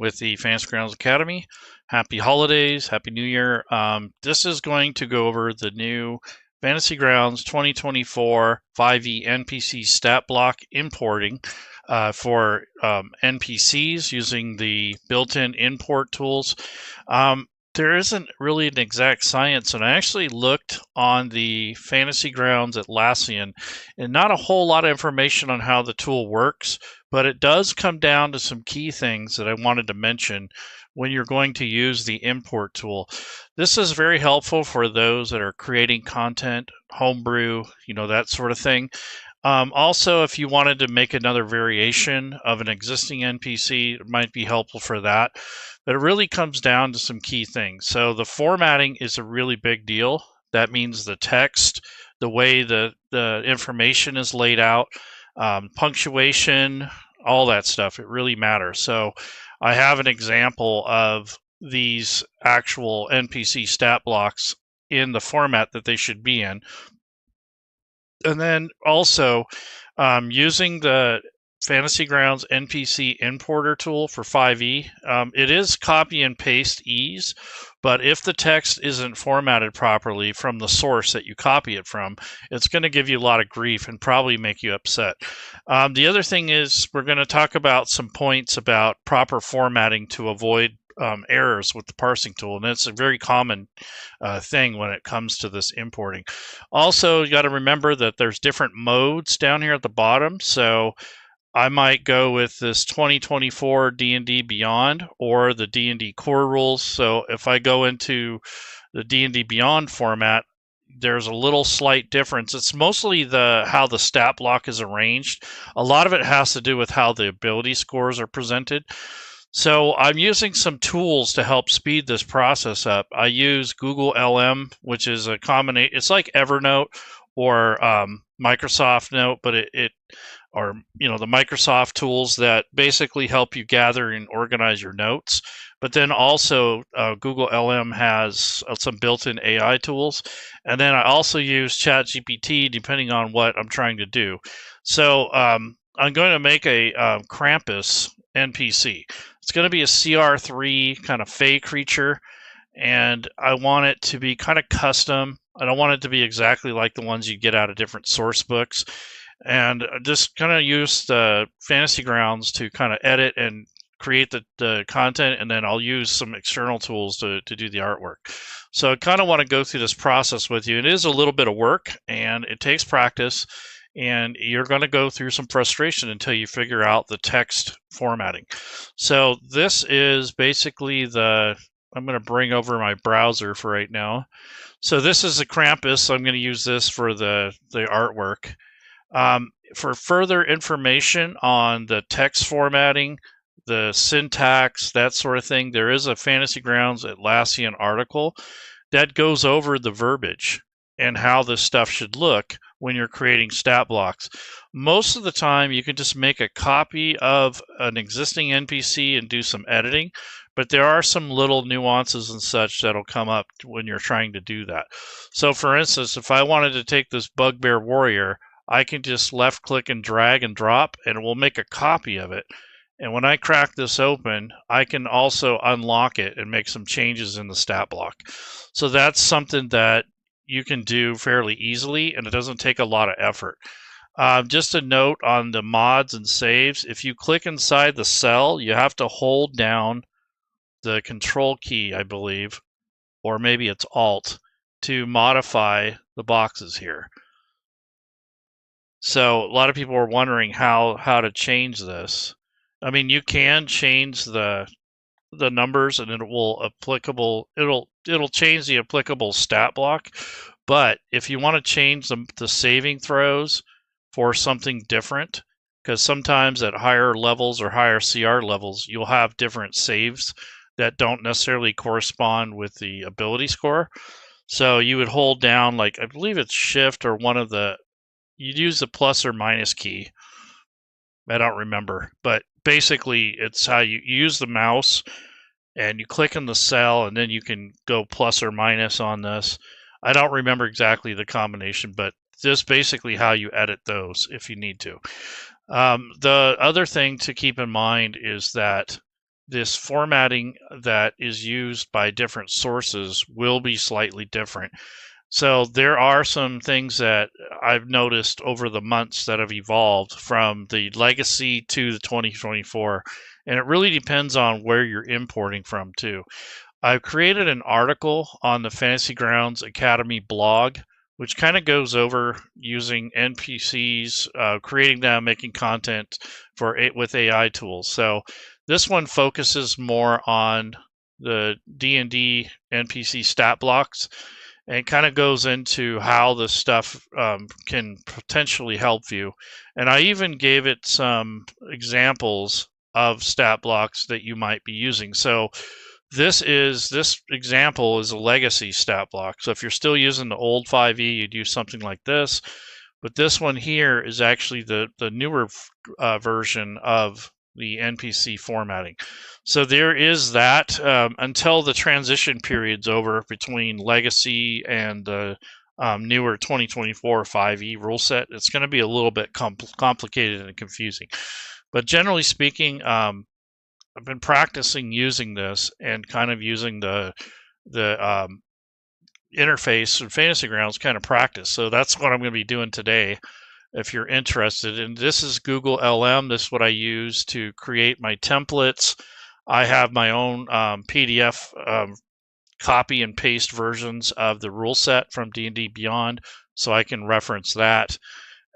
with the Fantasy Grounds Academy. Happy holidays, Happy New Year. This is going to go over the new Fantasy Grounds 2024 5e NPC stat block importing for NPCs using the built-in import tools. There isn't really an exact science, and I actually looked on the Fantasy Grounds Atlassian, and not a whole lot of information on how the tool works, but it does come down to some key things that I wanted to mention when you're going to use the import tool. This is very helpful for those that are creating content, homebrew, that sort of thing. Also, if you wanted to make another variation of an existing NPC, it might be helpful for that. But it really comes down to some key things. So the formatting is a really big deal. That means the text, the way the information is laid out, punctuation, all that stuff. It really matters. So I have an example of these actual NPC stat blocks in the format that they should be in. And then also using the Fantasy Grounds NPC Importer tool for 5e. It is copy and paste ease, but if the text isn't formatted properly from the source that you copy it from, it's going to give you a lot of grief and probably make you upset. The other thing is we're going to talk about some points about proper formatting to avoid errors with the parsing tool, and it's a very common thing when it comes to this importing. Also, you got to remember that there's different modes down here at the bottom, so I might go with this 2024 D&D Beyond or the D&D core rules. So if I go into the D&D Beyond format, there's a little slight difference. It's mostly how the stat block is arranged. A lot of it has to do with how the ability scores are presented. So I'm using some tools to help speed this process up. I use Google LM, which is a combination. It's like Evernote or Microsoft Note, but or the Microsoft tools that basically help you gather and organize your notes. But then also Google LM has some built-in AI tools. And then I also use ChatGPT depending on what I'm trying to do. So I'm going to make a Krampus NPC. It's going to be a CR3 kind of fey creature, and I want it to be kind of custom. I don't want it to be exactly like the ones you get out of different source books. And just kind of use the Fantasy Grounds to kind of edit and create the content, and then I'll use some external tools to do the artwork. So I kind of want to go through this process with you. It is a little bit of work, and it takes practice, and you're going to go through some frustration until you figure out the text formatting. So this is basically I'm going to bring over my browser for right now. So this is the Krampus. So I'm going to use this for the artwork. For further information on the text formatting, the syntax, that sort of thing, there is a Fantasy Grounds Atlassian article that goes over the verbiage and how this stuff should look when you're creating stat blocks. Most of the time, you can just make a copy of an existing NPC and do some editing, but there are some little nuances and such that'll come up when you're trying to do that. So for instance, if I wanted to take this Bugbear Warrior, I can just left click and drag and drop, and it will make a copy of it. And when I crack this open, I can also unlock it and make some changes in the stat block. So that's something that you can do fairly easily, and it doesn't take a lot of effort. Just a note on the mods and saves, if you click inside the cell, you have to hold down the control key, I believe, or maybe it's Alt, to modify the boxes here. So a lot of people are wondering how to change this. I mean, you can change the numbers, and it'll change the applicable stat block. But if you want to change the saving throws for something different, because sometimes at higher levels or higher CR levels, you'll have different saves that don't necessarily correspond with the ability score. So you would hold down, like, I believe it's Shift or one of the, you'd use the plus or minus key. I don't remember, but basically it's how you use the mouse and you click in the cell, and then you can go plus or minus on this. I don't remember exactly the combination, but just basically how you edit those if you need to. The other thing to keep in mind is that this formatting that is used by different sources will be slightly different. So there are some things that I've noticed over the months that have evolved from the legacy to the 2024, and it really depends on where you're importing from too. I've created an article on the Fantasy Grounds Academy blog, which kind of goes over using NPCs, creating them, making content for it with AI tools. So this one focuses more on the D&D NPC stat blocks, and kind of goes into how this stuff can potentially help you. And I even gave it some examples of stat blocks that you might be using. So this example is a legacy stat block. So if you're still using the old 5e, you'd use something like this. But this one here is actually the newer version of the NPC formatting. So there is that until the transition period's over between legacy and the newer 2024 5e rule set. It's going to be a little bit complicated and confusing. But generally speaking, I've been practicing using this and kind of using the interface and Fantasy Grounds kind of practice. So that's what I'm going to be doing today if you're interested. And this is Google LM. This is what I use to create my templates. I have my own PDF copy and paste versions of the rule set from D&D Beyond, so I can reference that.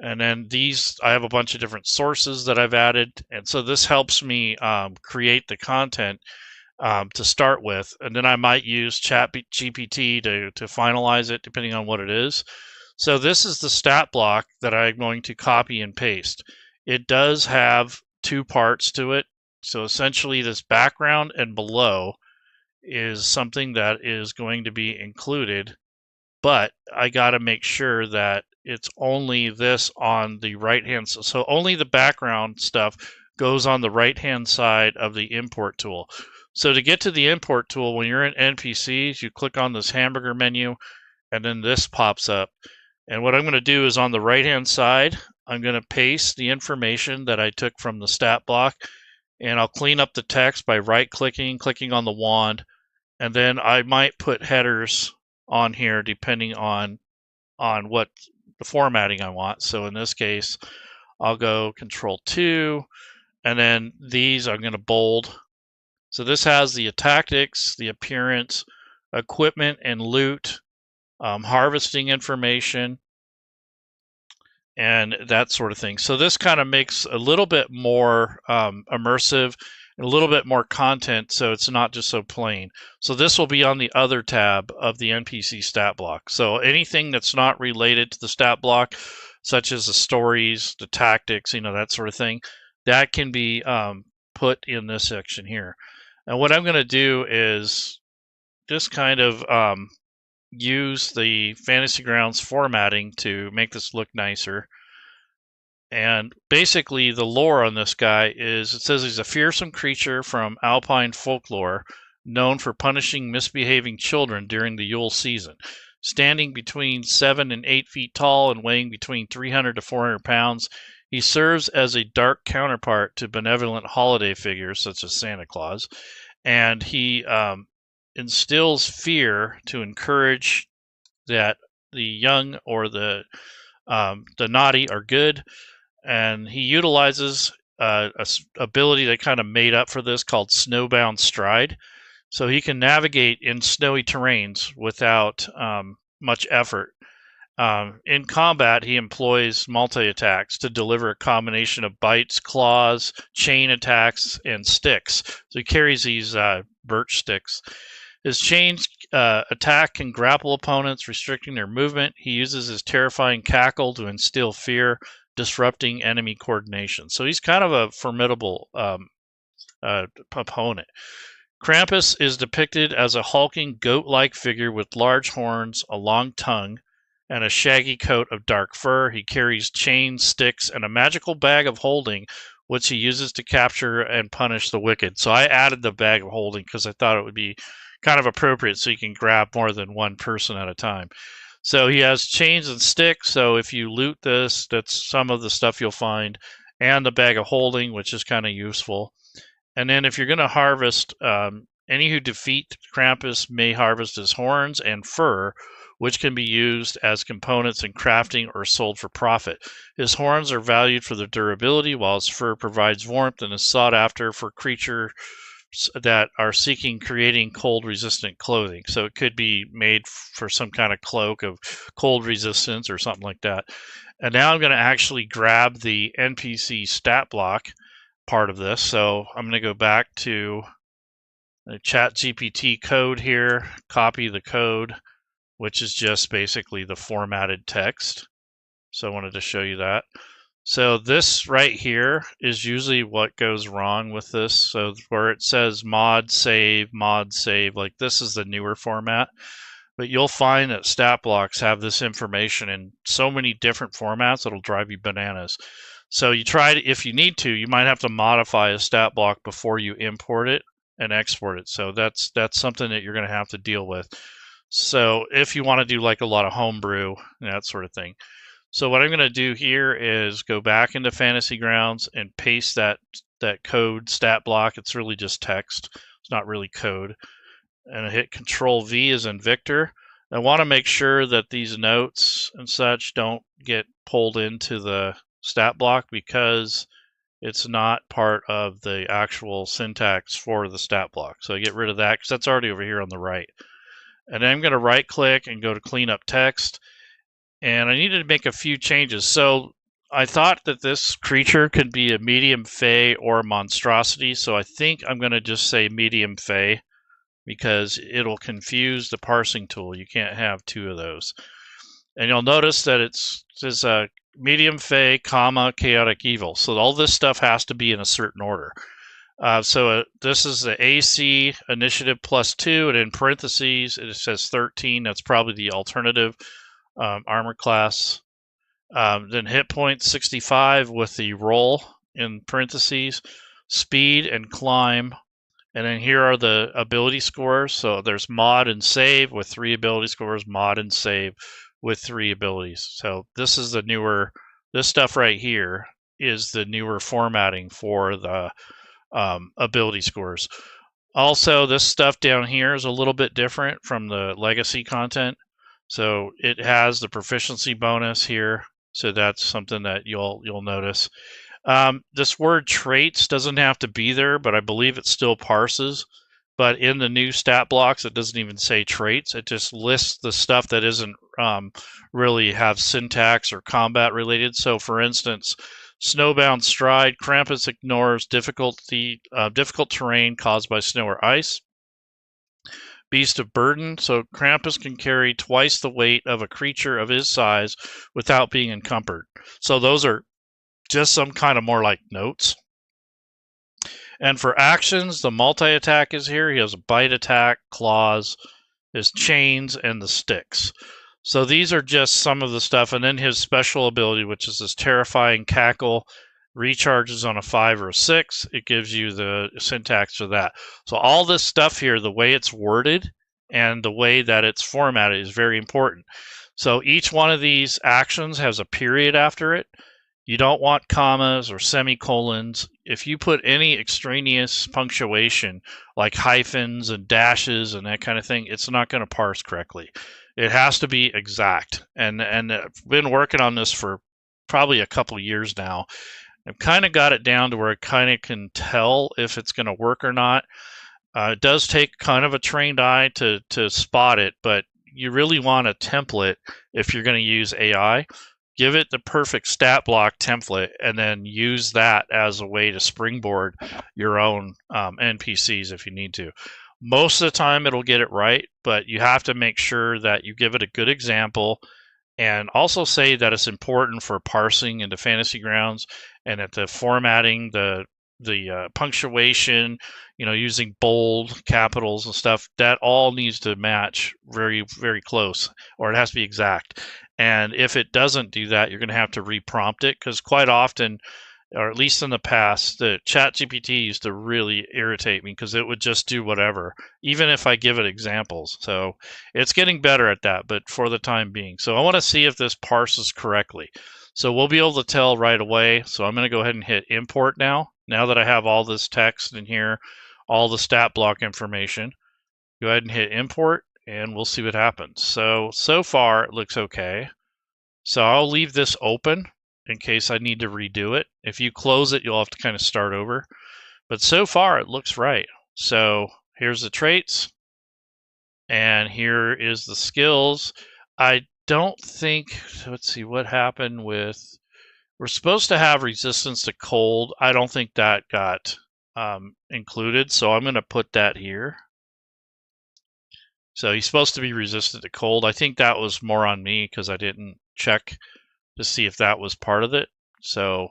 And then these, I have a bunch of different sources that I've added. And so this helps me create the content to start with. And then I might use ChatGPT to finalize it, depending on what it is. So this is the stat block that I'm going to copy and paste. It does have two parts to it. So essentially this background and below is something that is going to be included, but I got to make sure that it's only this on the right hand side. So only the background stuff goes on the right hand side of the import tool. So to get to the import tool, when you're in NPCs, you click on this hamburger menu, and then this pops up. And what I'm going to do is on the right hand side, I'm going to paste the information that I took from the stat block, and I'll clean up the text by right clicking on the wand, and then I might put headers on here depending on what the formatting I want. So in this case, I'll go Control-2, and then these I'm going to bold. So this has the tactics, the appearance, equipment and loot, harvesting information, and that sort of thing. So this kind of makes a little bit more immersive, a little bit more content, so it's not just so plain. So this will be on the other tab of the NPC stat block. So anything that's not related to the stat block, such as the stories, the tactics, that sort of thing, that can be put in this section here. And what I'm going to do is just kind of use the Fantasy Grounds formatting to make this look nicer. And basically the lore on this guy is, it says he's a fearsome creature from Alpine folklore, known for punishing misbehaving children during the Yule season. Standing between 7 and 8 feet tall and weighing between 300 to 400 pounds, he serves as a dark counterpart to benevolent holiday figures such as Santa Claus, and he instills fear to encourage that the young or the naughty are good. And he utilizes a ability that kind of made up for this called Snowbound Stride. So he can navigate in snowy terrains without much effort. In combat, he employs multi-attacks to deliver a combination of bites, claws, chain attacks, and sticks. So he carries these birch sticks. His chain attack can grapple opponents, restricting their movement. He uses his terrifying cackle to instill fear, disrupting enemy coordination. So he's kind of a formidable opponent. Krampus is depicted as a hulking goat-like figure with large horns, a long tongue, and a shaggy coat of dark fur. He carries chains, sticks, and a magical bag of holding, which he uses to capture and punish the wicked. So I added the bag of holding because I thought it would be kind of appropriate so you can grab more than one person at a time. So he has chains and sticks, so if you loot this, that's some of the stuff you'll find, and the bag of holding, which is kind of useful. And then if you're going to harvest, any who defeat Krampus may harvest his horns and fur, which can be used as components in crafting or sold for profit. His horns are valued for their durability, while his fur provides warmth and is sought after for creatures that are seeking creating cold-resistant clothing. So it could be made for some kind of cloak of cold resistance or something like that. And now I'm going to actually grab the NPC stat block part of this. So I'm going to go back to the ChatGPT code here, copy the code, which is just basically the formatted text. So I wanted to show you that. So this right here is usually what goes wrong with this. So where it says mod save, like this is the newer format. But you'll find that stat blocks have this information in so many different formats it'll drive you bananas. So you try to, if you need to, you might have to modify a stat block before you import it and export it. So that's something that you're going to have to deal with. So if you want to do like a lot of homebrew, that sort of thing. So what I'm going to do here is go back into Fantasy Grounds and paste that code stat block. It's really just text. It's not really code. And I hit Control V as in Victor. I want to make sure that these notes and such don't get pulled into the stat block because it's not part of the actual syntax for the stat block. So I get rid of that because that's already over here on the right. And then I'm going to right click and go to clean up text. And I needed to make a few changes. So I thought that this creature could be a medium fey or monstrosity. So I think I'm going to just say medium fey because it'll confuse the parsing tool. You can't have two of those. And you'll notice that it says medium fey, comma, chaotic evil. So all this stuff has to be in a certain order. So this is the AC initiative +2, and in parentheses it says 13. That's probably the alternative armor class. Then hit points 65 with the roll in parentheses, speed and climb. And then here are the ability scores. So there's mod and save with 3 ability scores, mod and save with 3 abilities. So this is the newer, this stuff right here is the newer formatting for the ability scores. Also, this stuff down here is a little bit different from the legacy content. So it has the proficiency bonus here. So that's something that you'll notice. This word traits doesn't have to be there, but I believe it still parses. But in the new stat blocks, it doesn't even say traits. It just lists the stuff that isn't really have syntax or combat related. So for instance, snowbound stride, Krampus ignores difficult terrain caused by snow or ice. Beast of burden, so Krampus can carry twice the weight of a creature of his size without being encumbered. So those are just some kind of more like notes. And for actions, the multi-attack is here. He has a bite attack, claws, his chains, and the sticks. So these are just some of the stuff. And then his special ability, which is this terrifying cackle, recharges on a 5 or a 6. It gives you the syntax for that. So all this stuff here, the way it's worded and the way that it's formatted is very important. So each one of these actions has a period after it. You don't want commas or semicolons. If you put any extraneous punctuation like hyphens and dashes and that kind of thing, it's not going to parse correctly. It has to be exact. And I've been working on this for probably a couple years now. I've kind of got it down to where I kind of can tell if it's going to work or not. It does take kind of a trained eye to spot it, but you really want a template if you're going to use AI. Give it the perfect stat block template and then use that as a way to springboard your own NPCs if you need to. Most of the time it'll get it right, but you have to make sure that you give it a good example and also say that it's important for parsing into Fantasy Grounds and that the formatting, the punctuation, using bold capitals and stuff, that all needs to match very, very close, or it has to be exact. And if it doesn't do that, you're going to have to reprompt it, because quite often, or at least in the past, the ChatGPT used to really irritate me because it would just do whatever, even if I give it examples. So it's getting better at that, but for the time being. So I want to see if this parses correctly. So we'll be able to tell right away. So I'm going to go ahead and hit import now. Now that I have all this text in here, all the stat block information, go ahead and hit import and we'll see what happens. So far it looks okay. So I'll leave this open in case I need to redo it. If you close it, you'll have to kind of start over. But so far it looks right. So here's the traits and here is the skills. I don't think, let's see what happened with, we're supposed to have resistance to cold. I don't think that got included, so I'm going to put that here. So he's supposed to be resistant to cold. I think that was more on me because I didn't check to see if that was part of it. So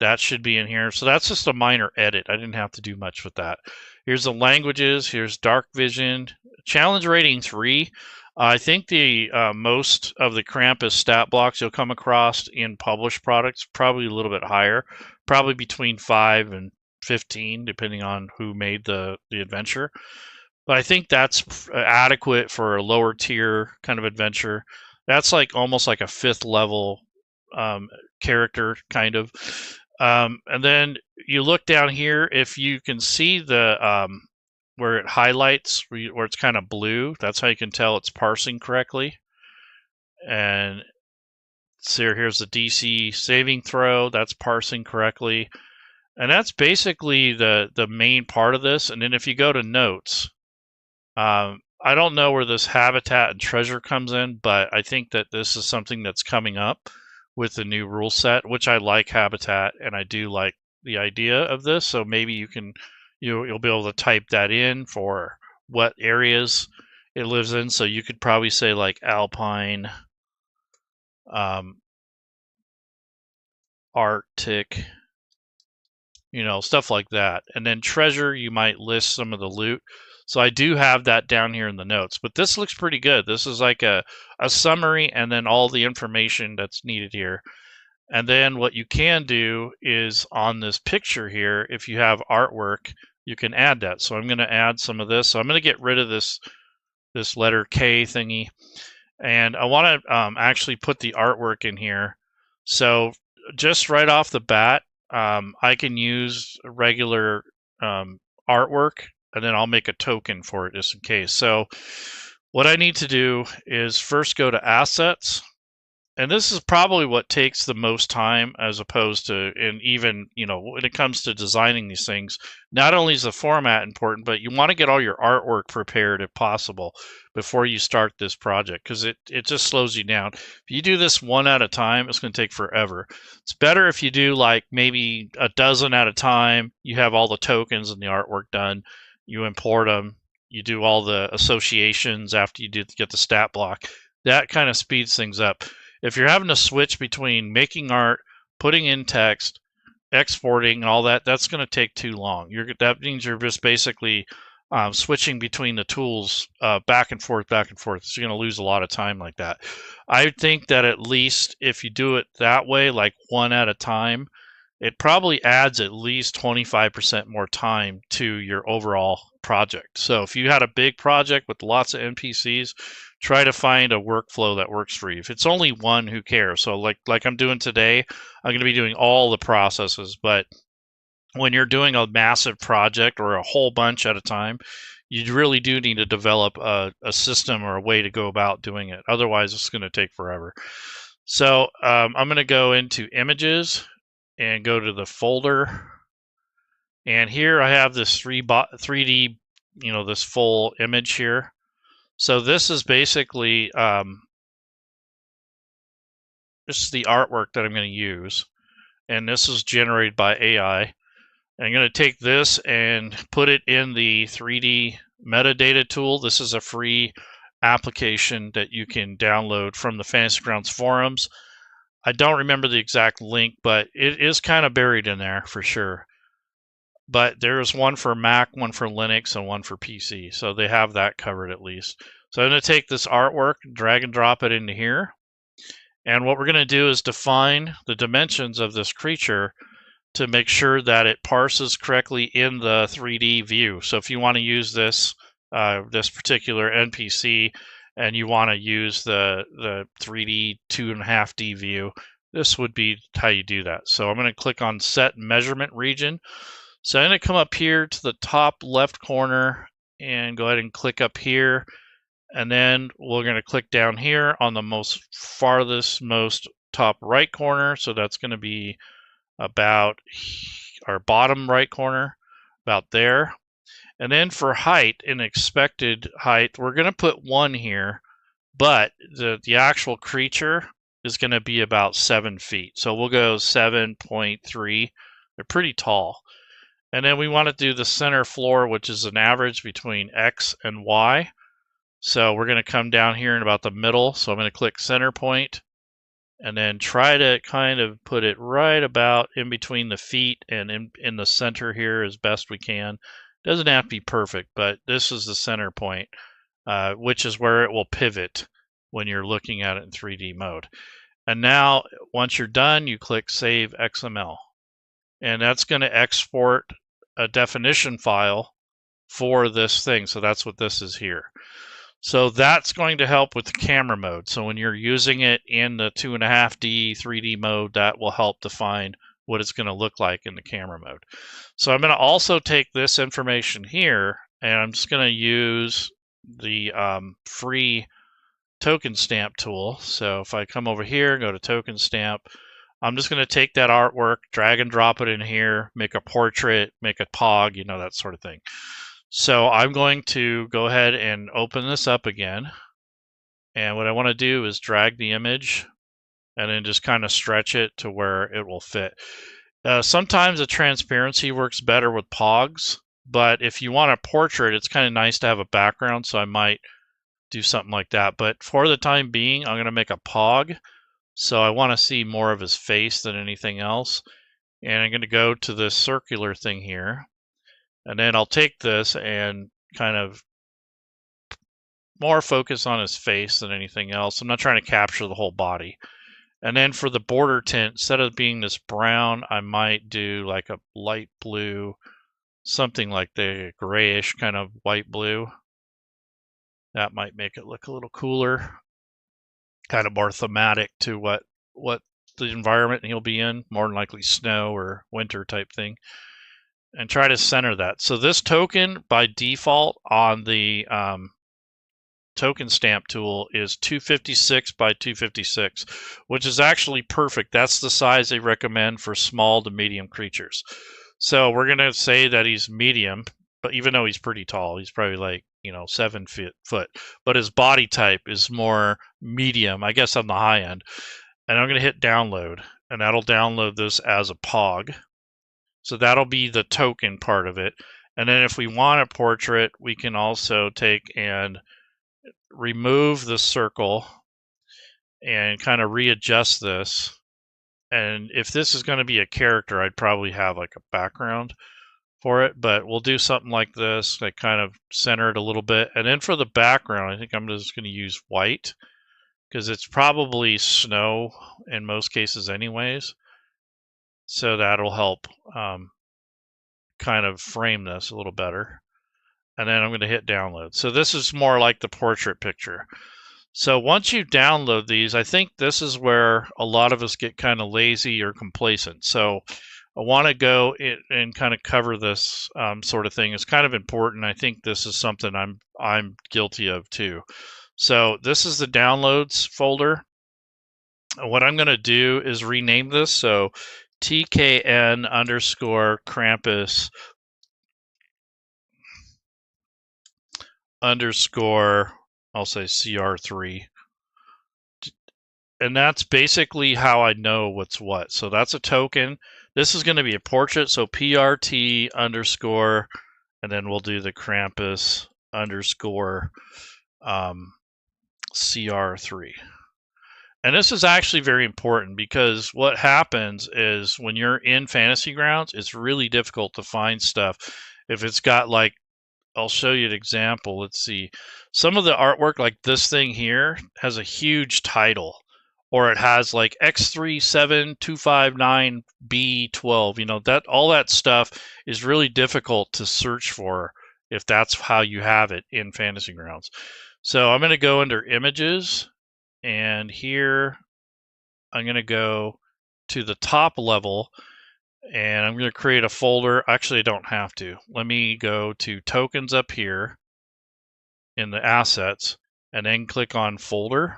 that should be in here. So that's just a minor edit. I didn't have to do much with that. Here's the languages. Here's dark vision. Challenge rating 3. I think the most of the Krampus stat blocks you'll come across in published products, probably a little bit higher, probably between 5 and 15, depending on who made the adventure. But I think that's adequate for a lower tier kind of adventure. That's like almost like a 5th level character kind of. And then you look down here, if you can see the where it highlights, where it's kind of blue, that's how you can tell it's parsing correctly. And so here's the DC saving throw, that's parsing correctly. And that's basically the main part of this. And then if you go to notes, I don't know where this habitat and treasure comes in, but I think that this is something that's coming up with the new rule set, which I like habitat and I do like the idea of this. So maybe you'll be able to type that in for what areas it lives in. So you could probably say like alpine, Arctic, stuff like that. And then treasure, you might list some of the loot. So I do have that down here in the notes, but this looks pretty good. This is like a summary and then all the information that's needed here. And then what you can do is on this picture here, if you have artwork, you can add that. So I'm going to add some of this. So I'm going to get rid of this letter K thingy. And I want to actually put the artwork in here. So just right off the bat, I can use regular artwork, and then I'll make a token for it just in case. So what I need to do is first go to assets. And this is probably what takes the most time as opposed to, and even, when it comes to designing these things, not only is the format important, but you want to get all your artwork prepared if possible before you start this project, because it just slows you down. If you do this one at a time, it's going to take forever. It's better if you do like maybe a dozen at a time. You have all the tokens and the artwork done. You import them. You do all the associations after you get the stat block. That kind of speeds things up. If you're having to switch between making art, putting in text, exporting, and all that, that's going to take too long. That means you're just basically switching between the tools back and forth. So you're going to lose a lot of time like that. I think that at least if you do it that way, like one at a time, it probably adds at least 25% more time to your overall project. So if you had a big project with lots of NPCs, try to find a workflow that works for you. If it's only one, who cares? So like I'm doing today, I'm going to be doing all the processes. But when you're doing a massive project or a whole bunch at a time, you really do need to develop a system or a way to go about doing it. Otherwise, it's going to take forever. So I'm going to go into images and go to the folder. And here I have this 3D, this full image here. So this is basically this is the artwork that I'm going to use. And this is generated by AI. And I'm going to take this and put it in the 3D metadata tool. This is a free application that you can download from the Fantasy Grounds forums. I don't remember the exact link, but it is kind of buried in there for sure. But there's one for Mac, one for Linux, and one for PC. So they have that covered at least. So I'm going to take this artwork, drag and drop it into here. And what we're going to do is define the dimensions of this creature to make sure that it parses correctly in the 3D view. So if you want to use this particular NPC and you want to use the 3D 2.5D view, this would be how you do that. So I'm going to click on Set Measurement Region. So I'm going to come up here to the top left corner and go ahead and click up here. And then we're going to click down here on the most top right corner. So that's going to be about our bottom right corner, about there. And then for height and expected height, we're going to put 1 here, but the actual creature is going to be about 7 feet. So we'll go 7.3. They're pretty tall. And then we want to do the center floor, which is an average between X and Y. So we're going to come down here in about the middle. So I'm going to click center point and then try to kind of put it right about in between the feet and in the center here as best we can. Doesn't have to be perfect, but this is the center point, which is where it will pivot when you're looking at it in 3D mode. And now, once you're done, you click Save XML. And that's going to export a definition file for this thing. So that's what this is here. So that's going to help with the camera mode. So when you're using it in the 2.5D, 3D mode, that will help define what it's going to look like in the camera mode. So I'm going to also take this information here, and I'm just going to use the free token stamp tool. So if I come over here, go to token stamp, I'm just going to take that artwork, drag and drop it in here, make a portrait, make a pog, you know, that sort of thing. So I'm going to go ahead and open this up again. And what I want to do is drag the image and then just kind of stretch it to where it will fit. Sometimes the transparency works better with pogs, but if you want a portrait, it's kind of nice to have a background, so I might do something like that. But for the time being, I'm going to make a pog. So I want to see more of his face than anything else. And I'm going to go to this circular thing here. And then I'll take this and kind of more focus on his face than anything else. I'm not trying to capture the whole body. And then for the border tint, instead of being this brown, I might do like a light blue, something like the grayish kind of white blue. That might make it look a little cooler, kind of more thematic to what the environment he'll be in, more than likely snow or winter type thing. And try to center that. So this token by default on the token stamp tool is 256 by 256, which is actually perfect. That's the size they recommend for small to medium creatures. So we're going to say that he's medium, but even though he's pretty tall, he's probably like, 7 foot, but his body type is more medium, I guess on the high end. And I'm going to hit download, and that'll download this as a POG. So that'll be the token part of it. And then if we want a portrait, we can also take and remove the circle and kind of readjust this. And if this is going to be a character, I'd probably have like a background for it, but we'll do something like this, like kind of center it a little bit. And then for the background, I think I'm just going to use white because it's probably snow in most cases anyways. So that'll help kind of frame this a little better. And then I'm going to hit download. So this is more like the portrait picture. So once you download these, I think this is where a lot of us get kind of lazy or complacent. So I want to go and kind of cover this sort of thing. It's kind of important. I think this is something I'm guilty of too. So this is the downloads folder. What I'm going to do is rename this. So TKN underscore Krampus underscore, I'll say CR3. And that's basically how I know what's what. So that's a token. This is going to be a portrait. So PRT underscore, and then we'll do the Krampus underscore CR3. And this is actually very important because what happens is when you're in Fantasy Grounds, it's really difficult to find stuff. If it's got like, I'll show you an example. Let's see. Some of the artwork, like this thing here, has a huge title, or it has like X37259B12. That all that stuff is really difficult to search for if that's how you have it in Fantasy Grounds. So I'm going to go under images, and here I'm going to go to the top level, and I'm going to create a folder. Actually, I don't have to. Let me go to tokens up here in the assets, and then click on folder,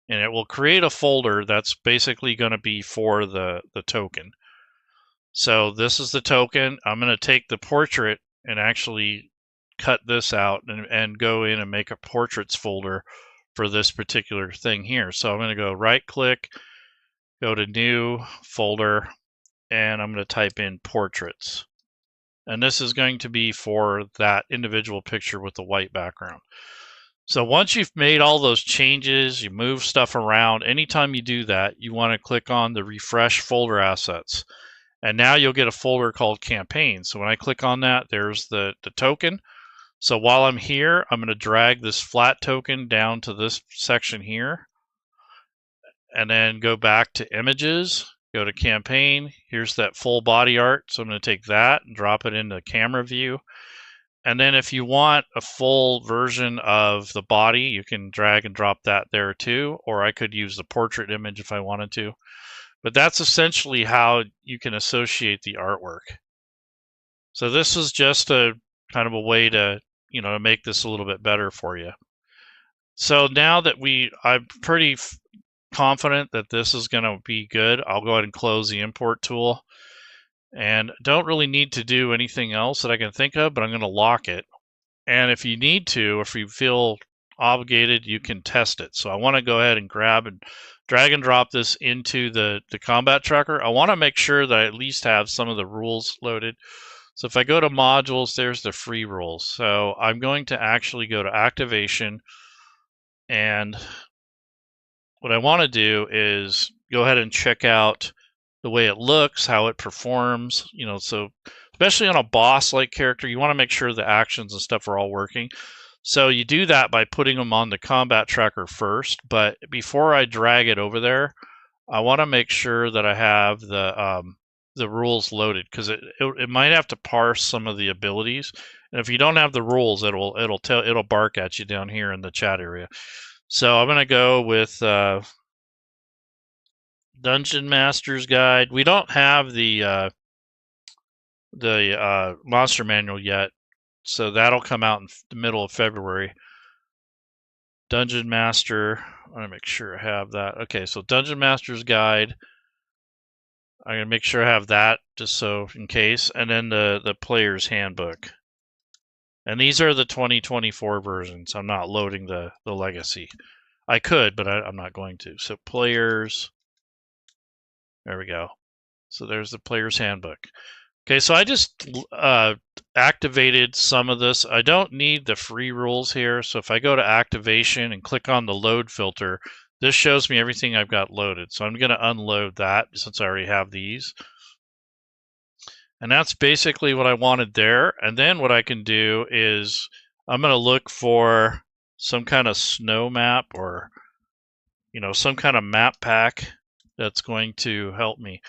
and it will create a folder that's basically going to be for the token. So this is the token. I'm going to take the portrait and actually cut this out and go in and make a portraits folder for this particular thing here. So I'm going to go right click, go to new folder, and I'm going to type in portraits. And this is going to be for that individual picture with the white background. So once you've made all those changes, you move stuff around, anytime you do that, you want to click on the refresh folder assets. And now you'll get a folder called campaign. So when I click on that, there's the token. So while I'm here, I'm going to drag this flat token down to this section here, and then go back to images, go to campaign. Here's that full body art. So I'm going to take that and drop it into camera view. And then if you want a full version of the body, you can drag and drop that there too, or I could use the portrait image if I wanted to. But that's essentially how you can associate the artwork. So this is just a kind of a way to, to make this a little bit better for you. So now that I'm pretty confident that this is going to be good, I'll go ahead and close the import tool. And don't really need to do anything else that I can think of, but I'm going to lock it. And if you need to, if you feel obligated, you can test it. So I want to go ahead and grab and drag and drop this into the combat tracker. I want to make sure that I at least have some of the rules loaded. So if I go to modules, there's the free rules. So I'm going to actually go to activation, and what I want to do is go ahead and check out the way it looks, how it performs, so especially on a boss-like character, you want to make sure the actions and stuff are all working. So you do that by putting them on the combat tracker first, but before I drag it over there, I want to make sure that I have the rules loaded, because it might have to parse some of the abilities, and if you don't have the rules, it'll bark at you down here in the chat area. So I'm going to go with Dungeon Master's Guide. We don't have the monster manual yet, so that'll come out in the middle of February. Dungeon Master, I want to make sure I have that. Okay, so Dungeon Master's Guide, I'm going to make sure I have that just so in case, and then the Player's Handbook. And these are the 2024 versions. I'm not loading the legacy. I could, but I'm not going to. So Players, there we go. So there's the Player's Handbook. Okay, so I just activated some of this. I don't need the free rules here. So if I go to activation and click on the load filter, this shows me everything I've got loaded. So I'm going to unload that since I already have these. And that's basically what I wanted there. And then what I can do is I'm going to look for some kind of snow map, or some kind of map pack that's going to help me.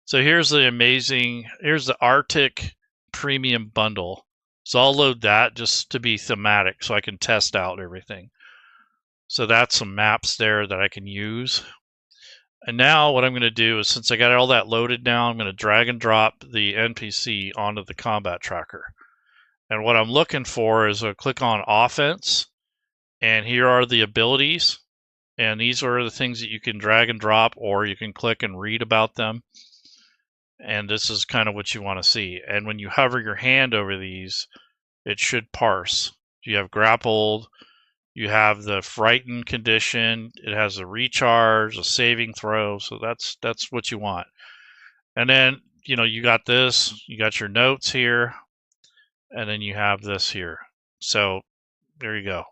So here's the Arctic Premium Bundle. So I'll load that just to be thematic so I can test out everything. So that's some maps there that I can use. And now what I'm going to do is, since I got all that loaded now, I'm going to drag and drop the NPC onto the combat tracker. And what I'm looking for is I'll click on offense, and here are the abilities. And these are the things that you can drag and drop, or you can click and read about them. And this is kind of what you want to see. And when you hover your hand over these, it should parse. You have grappled, you have the frightened condition, it has a recharge, a saving throw, so that's what you want. And then, you got this, you got your notes here, and then you have this here. So there you go.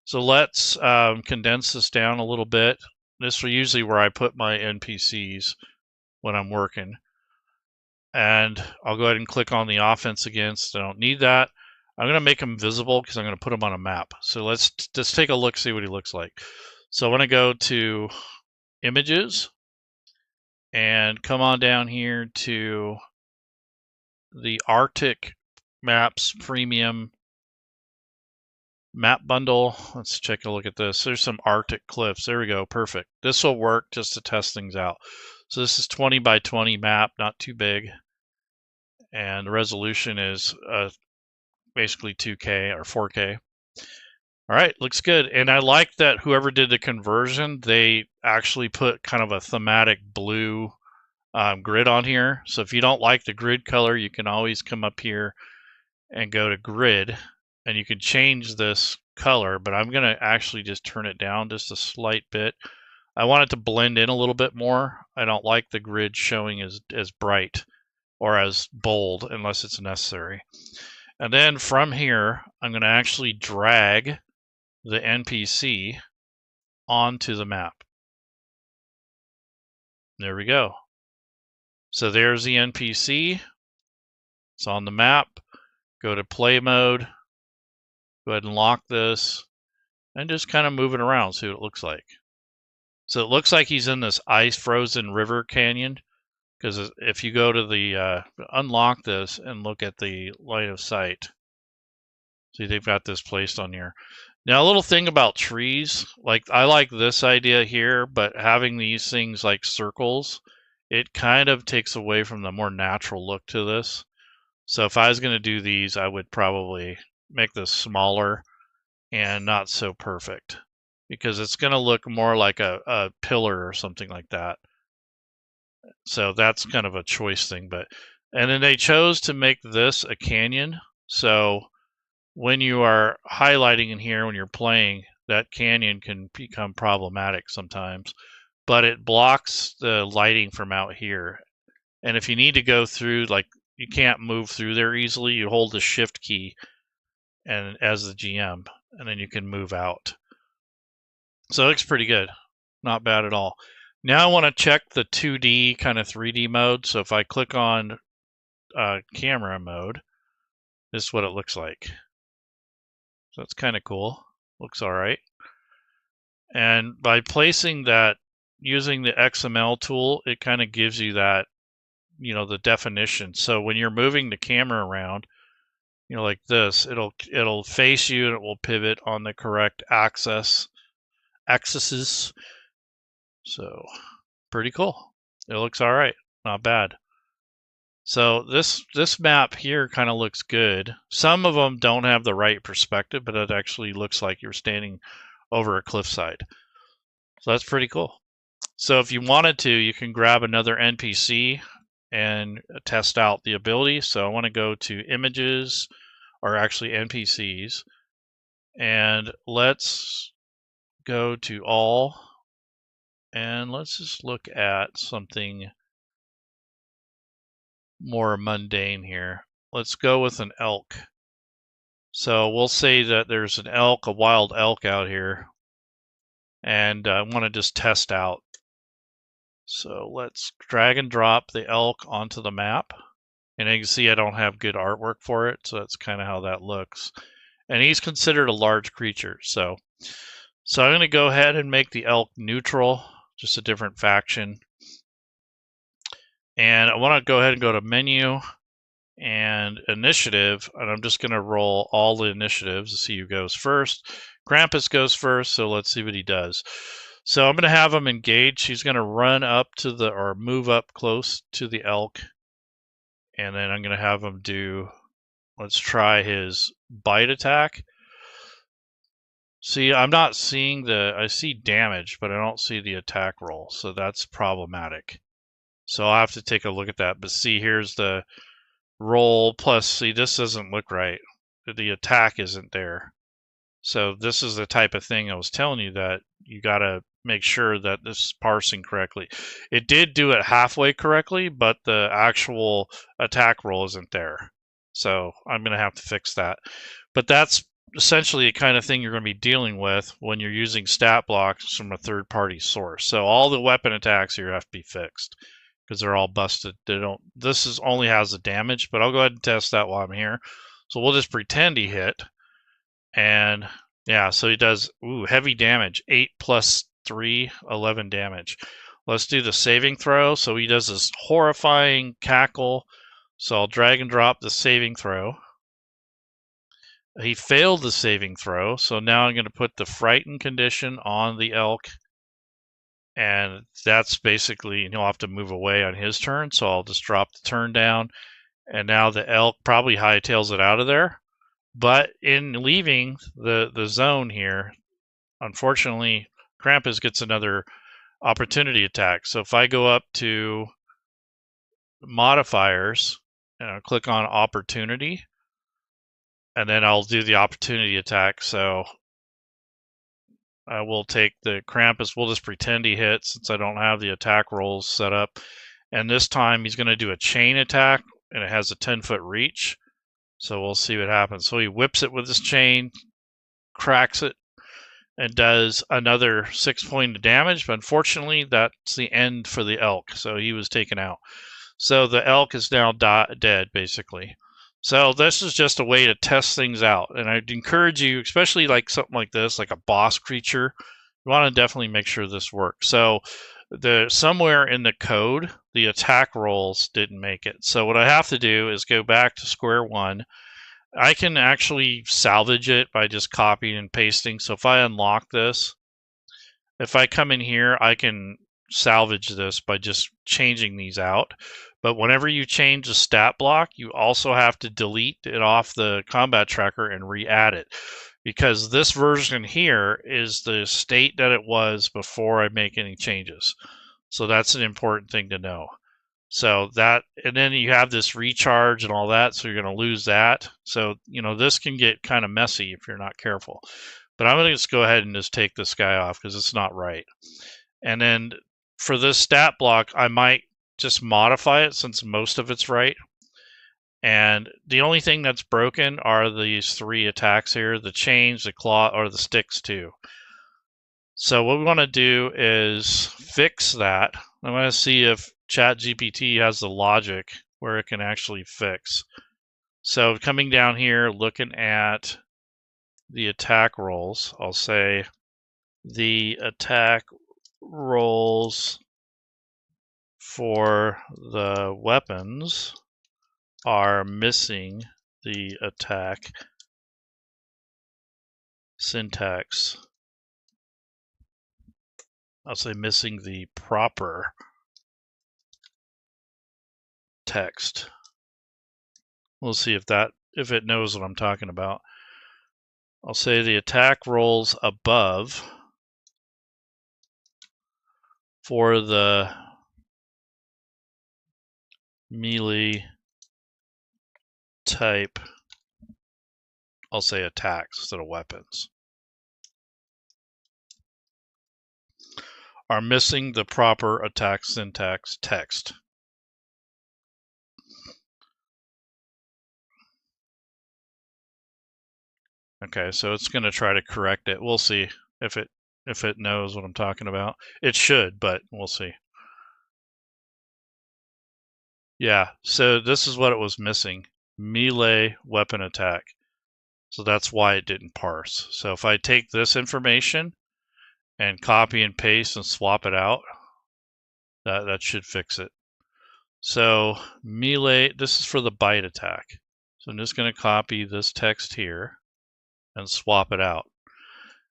So let's condense this down a little bit. This is usually where I put my NPCs when I'm working. And I'll go ahead and click on the offense again, so I don't need that. I'm going to make him visible because I'm going to put him on a map. So let's just take a look, see what he looks like. So I want to go to images and come on down here to the Arctic Maps Premium Map Bundle. Let's take a look at this. There's some Arctic cliffs. There we go. Perfect. This will work just to test things out. So this is 20 by 20 map, not too big. And the resolution is basically 2K or 4K. All right, looks good. And I like that whoever did the conversion, they actually put kind of a thematic blue grid on here. So if you don't like the grid color, you can always come up here and go to grid, and you can change this color, but I'm gonna actually just turn it down just a slight bit. I want it to blend in a little bit more. I don't like the grid showing as bright or as bold unless it's necessary. And then from here, I'm gonna actually drag the NPC onto the map. There we go. So there's the NPC. It's on the map. Go to play mode. Go ahead and lock this and just kind of move it around, see what it looks like. So it looks like he's in this ice frozen river canyon, because if you go to the unlock this and look at the line of sight, see they've got this placed on here. Now, a little thing about trees, like I like this idea here, but having these things like circles, it kind of takes away from the more natural look to this. So if I was going to do these, I would probably make this smaller and not so perfect, because it's going to look more like a pillar or something like that. So that's kind of a choice thing. And then they chose to make this a canyon. So when you are highlighting in here, when you're playing, that canyon can become problematic sometimes, but it blocks the lighting from out here. And if you need to go through, like you can't move through there easily, you hold the shift key and as the GM, and then you can move out. So it looks pretty good. Not bad at all. Now I want to check the 2D kind of 3D mode. So if I click on camera mode, this is what it looks like. So that's kind of cool. Looks all right. And by placing that, using the XML tool, it kind of gives you that, the definition. So when you're moving the camera around, like this, it'll face you and it will pivot on the correct axes. So pretty cool. It looks all right. Not bad. So this map here kind of looks good. Some of them don't have the right perspective, but it actually looks like you're standing over a cliffside. So that's pretty cool. So if you wanted to, you can grab another NPC and test out the ability. So I want to go to images, or actually NPCs, and let's go to all, and let's just look at something more mundane here. Let's go with an elk. So we'll say that there's an elk, a wild elk out here, and I want to just test out. So let's drag and drop the elk onto the map. And you can see I don't have good artwork for it, so that's kind of how that looks. And he's considered a large creature. So I'm going to go ahead and make the elk neutral, just a different faction. And I want to go ahead and go to menu and initiative, and I'm just going to roll all the initiatives to see who goes first. Krampus goes first, so let's see what he does. So I'm going to have him engage. He's going to run up to or move up close to the elk, and then I'm going to have him do, let's try his bite attack. See, I'm not seeing I see damage, but I don't see the attack roll, so that's problematic. So I'll have to take a look at that. But see, here's the roll plus, see, this doesn't look right. The attack isn't there. So this is the type of thing I was telling you, that you got to make sure that this is parsing correctly. It did do it halfway correctly, but the actual attack roll isn't there. So I'm going to have to fix that. But that's essentially the kind of thing you're going to be dealing with when you're using stat blocks from a third-party source. So all the weapon attacks here have to be fixed, because they're all busted. This only has the damage, but I'll go ahead and test that while I'm here. So we'll just pretend he hit. And yeah, so he does heavy damage, 8 plus 3, 11 damage. Let's do the saving throw. So he does this horrifying cackle. So I'll drag and drop the saving throw. He failed the saving throw, so now I'm going to put the frightened condition on the elk. and that's basically, he'll have to move away on his turn, so I'll just drop the turn down, and now the elk probably hightails it out of there. But in leaving the zone here, unfortunately, Krampus gets another opportunity attack. So if I go up to modifiers and I'll click on opportunity, and then I'll do the opportunity attack. So I will take the Krampus. We'll just pretend he hits since I don't have the attack rolls set up. And this time he's going to do a chain attack, and it has a 10-foot reach. So we'll see what happens. So he whips it with his chain, cracks it, and does another 6 points of damage. But unfortunately, that's the end for the elk. So he was taken out. So the elk is now dead, basically. So this is just a way to test things out. And I'd encourage you, especially like something like this, like a boss creature, you want to definitely make sure this works. So somewhere in the code, the attack rolls didn't make it. So what I have to do is go back to square one. I can actually salvage it by just copying and pasting. So if I unlock this, if I come in here, I can salvage this by just changing these out. But whenever you change the stat block, you also have to delete it off the combat tracker and re-add it, because this version here is the state that it was before I make any changes. So that's an important thing to know. So that, and then you have this recharge and all that, so you're going to lose that. So, this can get kind of messy if you're not careful. But I'm going to just go ahead and just take this guy off because it's not right. And then for this stat block, I might just modify it since most of it's right. And the only thing that's broken are these 3 attacks here, the chains, the claw, or the sticks too. So what we want to do is fix that. I want to see if ChatGPT has the logic where it can actually fix. So coming down here, looking at the attack rolls, I'll say the attack rolls for the weapons are missing the attack syntax. I'll say missing the proper text. We'll see if it knows what I'm talking about. I'll say the attack rolls above for the melee type, I'll say attacks instead of weapons, are missing the proper attack syntax text. Okay, so it's going to try to correct it. We'll see if it knows what I'm talking about. It should, but we'll see. Yeah, so this is what it was missing. Melee weapon attack. So that's why it didn't parse. So if I take this information and copy and paste and swap it out, that should fix it. So melee, this is for the bite attack. So I'm just going to copy this text here and swap it out.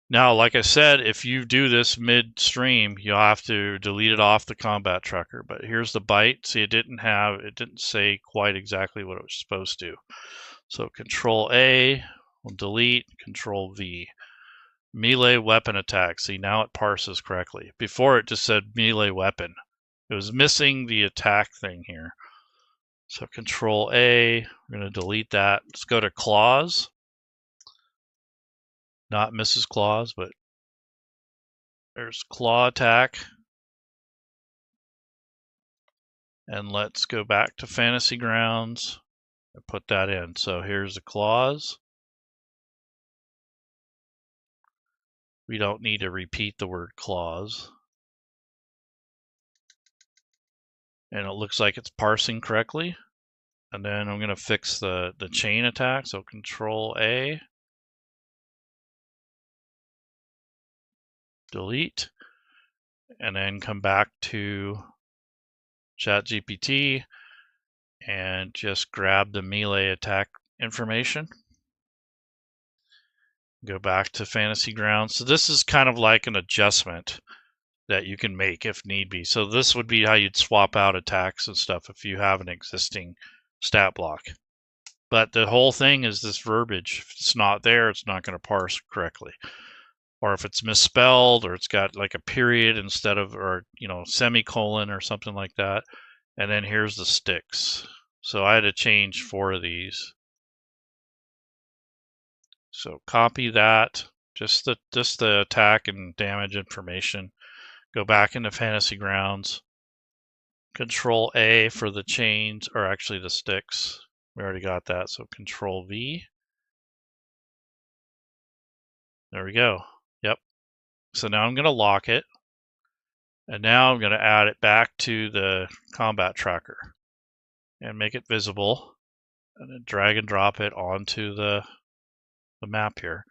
Now, like I said, if you do this midstream, you'll have to delete it off the combat tracker. But here's the bite. See, it didn't say quite exactly what it was supposed to. So Control A, we'll delete, Control V. Melee weapon attack. See, now it parses correctly. Before it just said melee weapon. It was missing the attack thing here. So Control A, we're going to delete that. Let's go to claws. Not Mrs. Claus, but there's claw attack. And let's go back to Fantasy Grounds and put that in. So here's the claws. We don't need to repeat the word claws. And it looks like it's parsing correctly. And then I'm going to fix the chain attack. So Control A. Delete. And then come back to ChatGPT and just grab the melee attack information. Go back to Fantasy Grounds. So this is kind of like an adjustment. that you can make if need be. So this would be how you'd swap out attacks and stuff if you have an existing stat block. But the whole thing is this verbiage. If it's not there, it's not going to parse correctly. Or if it's misspelled, or it's got like a period instead of, or semicolon or something like that. And then here's the sticks. So I had to change 4 of these. So copy that, just the attack and damage information. Go back into Fantasy Grounds. Control A for the chains, or actually the sticks. We already got that, so Control V. There we go. Yep. So now I'm going to lock it. And now I'm going to add it back to the combat tracker and make it visible. And then drag and drop it onto the map here.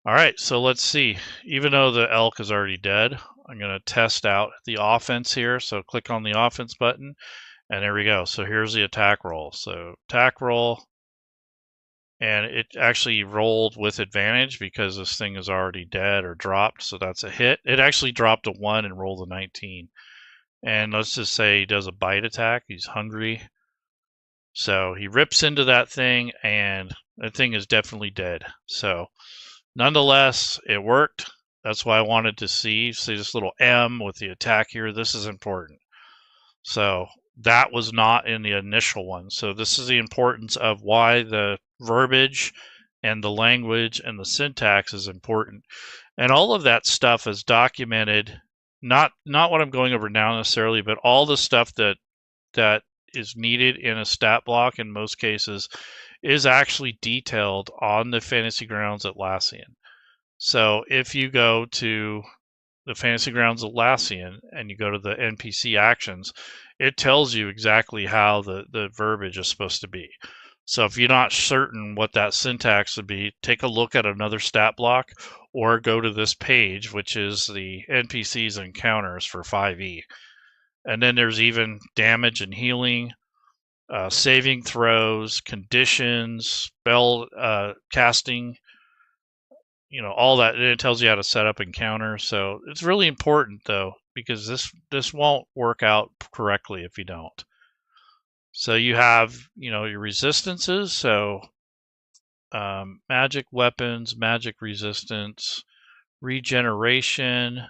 All right, so let's see. Even though the elk is already dead, I'm going to test out the offense here. So click on the offense button, and there we go. So here's the attack roll. So attack roll, and it actually rolled with advantage because this thing is already dead or dropped, so that's a hit. It actually dropped a 1 and rolled a 19. And let's just say he does a bite attack. He's hungry. So he rips into that thing, and that thing is definitely dead. So nonetheless, it worked. That's why I wanted to see this little M with the attack here. This is important. So that was not in the initial one. So this is the importance of why the verbiage and the language and the syntax is important. And all of that stuff is documented, not what I'm going over now necessarily, but all the stuff that is needed in a stat block in most cases is actually detailed on the Fantasy Grounds Atlassian. So if you go to the Fantasy Grounds Atlassian and you go to the NPC actions, it tells you exactly how the verbiage is supposed to be. So if you're not certain what that syntax would be, take a look at another stat block or go to this page, which is the NPCs and encounters for 5e. And then there's even damage and healing, saving throws, conditions, spell casting, all that. And it tells you how to set up encounters. So it's really important though, because this won't work out correctly if you don't. So you have, your resistances. So magic weapons, magic resistance, regeneration,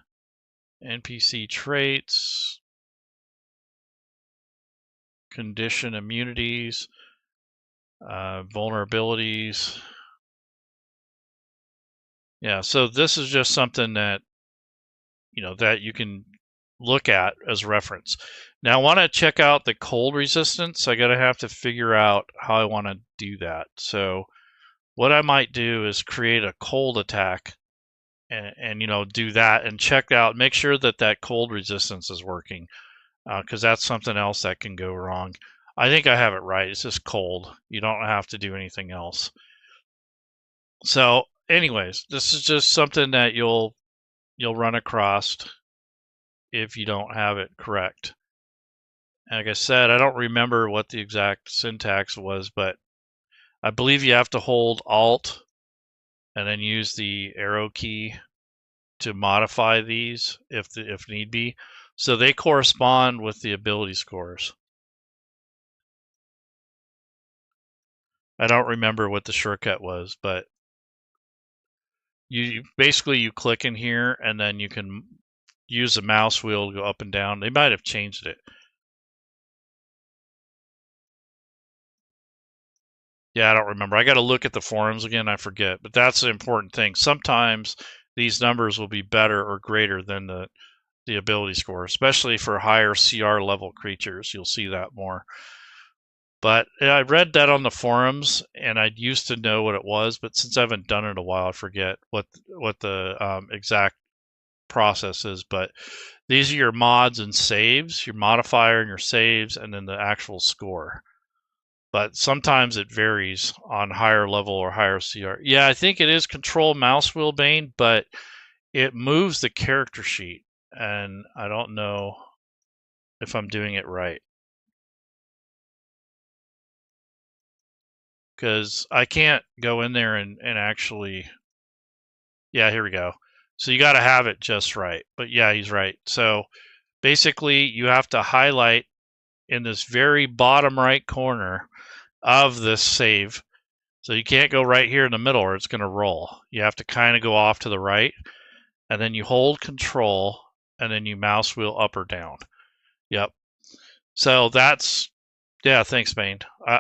NPC traits, condition immunities, vulnerabilities. Yeah, so this is just something that that you can look at as reference. Now I want to check out the cold resistance. I gotta have to figure out how I want to do that. So what I might do is create a cold attack and do that and check out, make sure that cold resistance is working, because that's something else that can go wrong. I think I have it right. It's just cold. You don't have to do anything else. So anyways, this is just something that you'll run across if you don't have it correct. Like I said, I don't remember what the exact syntax was, but I believe you have to hold Alt and then use the arrow key to modify these if need be. So they correspond with the ability scores. I don't remember what the shortcut was, but you click in here and then you can use the mouse wheel to go up and down. They might have changed it. Yeah, I don't remember. I got to look at the forums again. I forget, but that's the important thing. Sometimes these numbers will be better or greater than the ability score, especially for higher CR level creatures. You'll see that more. But I read that on the forums, and I used to know what it was, but since I haven't done it in a while, I forget what the exact process is. But these are your mods and saves, your modifier and your saves, and then the actual score. But sometimes it varies on higher level or higher CR. Yeah, I think it is Control Mouse Wheel Bane, but it moves the character sheet, and I don't know if I'm doing it right. Because I can't go in there and actually... Yeah, here we go. So you got to have it just right. But yeah, he's right. So basically, you have to highlight in this very bottom right corner of this save. So you can't go right here in the middle or it's going to roll. You have to kind of go off to the right, and then you hold control, and then you mouse wheel up or down. Yep. So that's, yeah, thanks, Bane.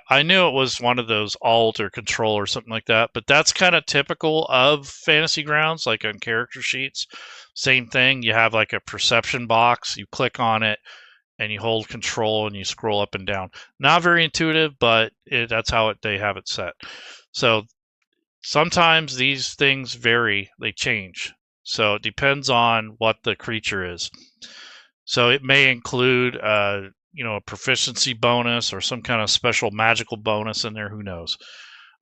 I knew it was one of those alt or control or something like that, but that's kind of typical of Fantasy Grounds, like on character sheets. Same thing. You have like a perception box. You click on it, and you hold control, and you scroll up and down. Not very intuitive, but that's how they have it set. So sometimes these things vary. They change. So it depends on what the creature is. So it may include a proficiency bonus or some kind of special magical bonus in there. Who knows?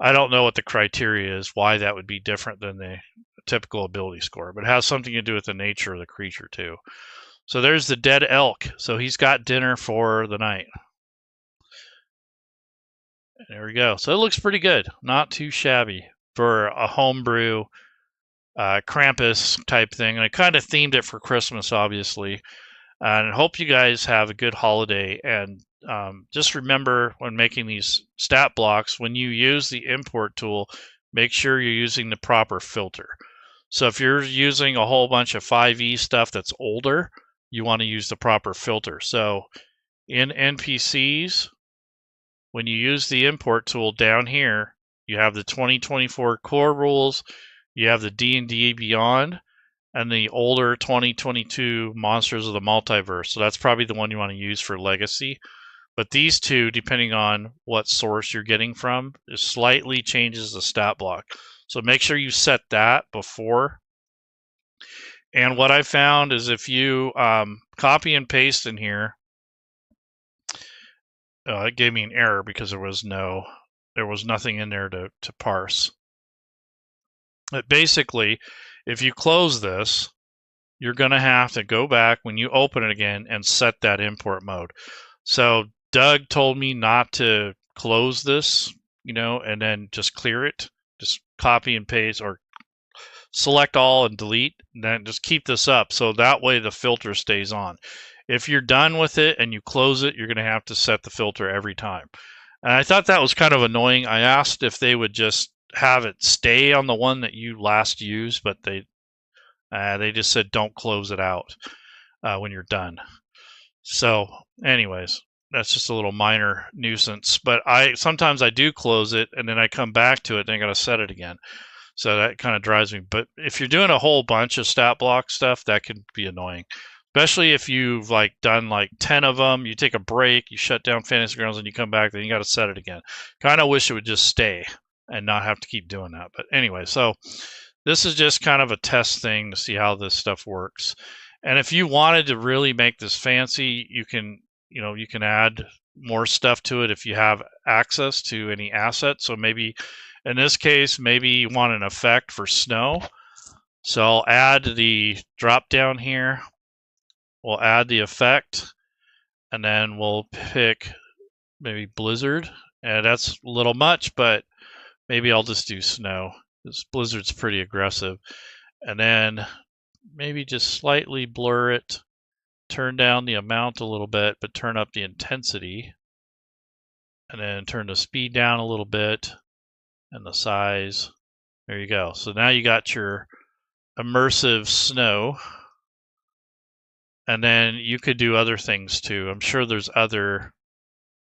I don't know what the criteria is, why that would be different than the typical ability score, but it has something to do with the nature of the creature too. So there's the dead elk. So he's got dinner for the night. There we go. So it looks pretty good. Not too shabby for a homebrew Krampus type thing. And I kind of themed it for Christmas, obviously. And I hope you guys have a good holiday. And just remember when making these stat blocks, when you use the import tool, make sure you're using the proper filter. So if you're using a whole bunch of 5e stuff that's older, you want to use the proper filter. So in NPCs, when you use the import tool down here, you have the 2024 core rules, you have the D&D Beyond, and the older 2022 Monsters of the Multiverse. So that's probably the one you want to use for Legacy. But these two, depending on what source you're getting from, it slightly changes the stat block. So make sure you set that before. And what I found is if you copy and paste in here, it gave me an error because there was nothing in there to parse. But basically, if you close this, you're going to have to go back when you open it again and set that import mode. So Doug told me not to close this, and then just clear it. Just copy and paste or select all and delete, and then just keep this up so that way the filter stays on. If you're done with it and you close it, you're going to have to set the filter every time. And I thought that was kind of annoying. I asked if they would just have it stay on the one that you last used, but they just said don't close it out when you're done. So anyways, that's just a little minor nuisance. But sometimes I do close it and then I come back to it and I got to set it again. So that kind of drives me. But if you're doing a whole bunch of stat block stuff, that can be annoying. Especially if you've done 10 of them, you take a break, you shut down Fantasy Grounds, and you come back, then you got to set it again. Kind of wish it would just stay and not have to keep doing that. But anyway, so this is just kind of a test thing to see how this stuff works. And if you wanted to really make this fancy, you can add more stuff to it if you have access to any asset. So maybe in this case, maybe you want an effect for snow. So I'll add the drop down here. We'll add the effect, and then we'll pick maybe blizzard. And that's a little much, but maybe I'll just do snow. This blizzard's pretty aggressive. And then maybe just slightly blur it, turn down the amount a little bit, but turn up the intensity. And then turn the speed down a little bit and the size. There you go. So now you got your immersive snow. And then you could do other things too. I'm sure there's other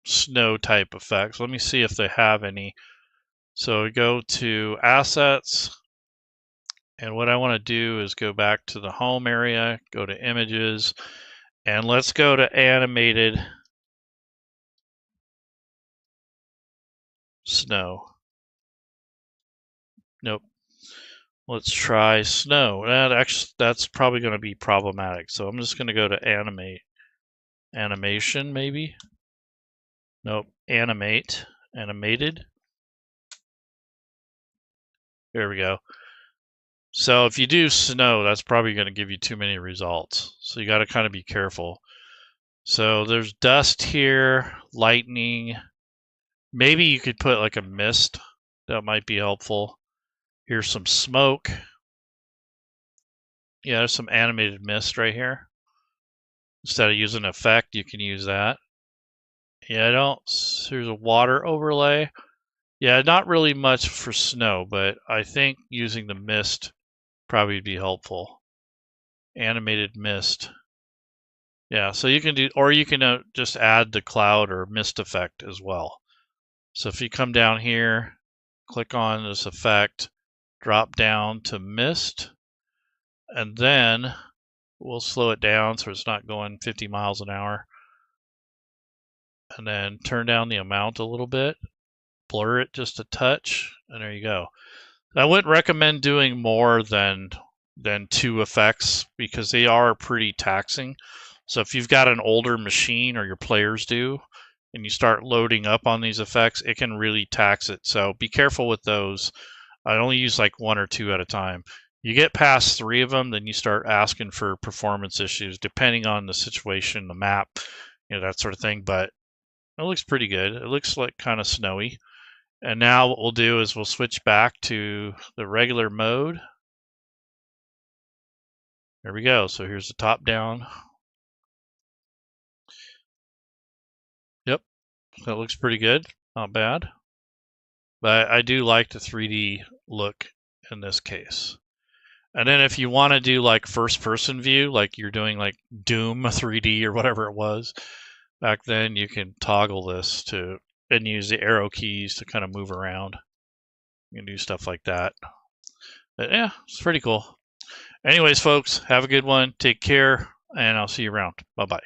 snow type effects. Let me see if they have any. So we go to assets. And what I want to do is go back to the home area, go to images, and let's go to animated snow. Nope. Let's try snow. That's probably going to be problematic. So I'm just going to go to animation maybe. Nope. Animated. There we go. So if you do snow, that's probably going to give you too many results. So you got to kind of be careful. So there's dust here, lightning. Maybe you could put like a mist. That might be helpful. Here's some smoke. Yeah, there's some animated mist right here. Instead of using an effect, you can use that. Yeah, there's a water overlay. Yeah, not really much for snow, but I think using the mist probably would be helpful. Animated mist. Yeah, so you can do, or you can just add the cloud or mist effect as well. So if you come down here, click on this effect, drop down to mist, and then we'll slow it down so it's not going 50 miles an hour. And then turn down the amount a little bit, blur it just a touch, and there you go. I wouldn't recommend doing more than 2 effects because they are pretty taxing. So if you've got an older machine, or your players do, and you start loading up on these effects, it can really tax it. So be careful with those. I only use like 1 or 2 at a time. You get past 3 of them, then you start asking for performance issues depending on the situation, the map, that sort of thing. But it looks pretty good. It looks like kind of snowy. And now what we'll do is we'll switch back to the regular mode. There we go. So here's the top down. Yep, that looks pretty good. Not bad. But I do like the 3D look in this case. And then if you want to do like first person view, like you're doing like Doom 3D or whatever it was back then, you can toggle this and use the arrow keys to kind of move around. You can do stuff like that. But yeah, it's pretty cool. Anyways, folks, have a good one. Take care, and I'll see you around. Bye-bye.